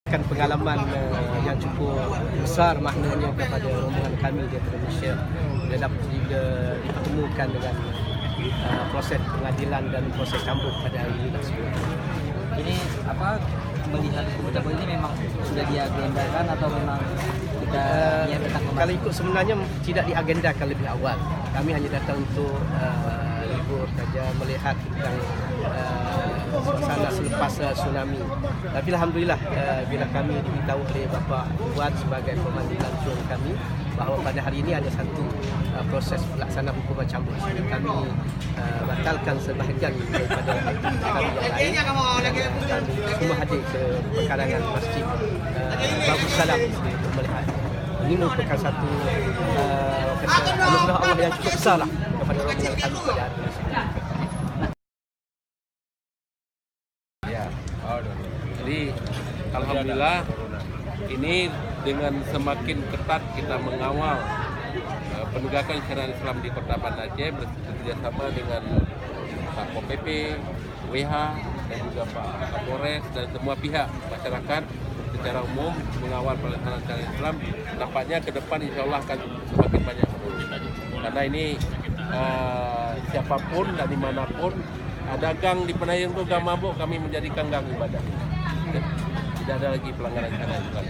Kan pengalaman yang cukup besar maknanya kepada rombongan kami di Malaysia. Dia dapat juga dipertemukan dengan proses pengadilan dan proses cambuk pada hari ini tersebut. Ini apa, melihat beberapa ini memang sudah diagendakan atau memang kita kalau ikut sebenarnya tidak diagendakan lebih awal. Kami hanya datang untuk libur saja, melihat tentang suasana selepas tsunami. Tapi alhamdulillah bila kami diberitahu oleh Bapak Buat sebagai pemandu langsung kami bahawa pada hari ini ada satu proses pelaksanaan hukuman cambuk, kami batalkan sebahagian daripada kami yang lain. Kami semua hadir ke pekarangan masjid Babus Salam untuk melihat. Ini merupakan satu anugerah Allah yang cukup besar lah kepada rombongan kami pada hari ini. Jadi alhamdulillah ini dengan semakin ketat kita mengawal penegakan syariat Islam di Kota Banda Aceh bekerjasama dengan Satpol PP, WH dan juga Pak Kapolres dan semua pihak masyarakat secara umum mengawal pelaksanaan syariat Islam. Nampaknya ke depan insya Allah akan semakin banyak karena ini siapapun dan dimanapun ada gang di Penayung itu gang mabuk, kami menjadikan gang ibadah. Tidak ada lagi pelanggaran syariat Islam.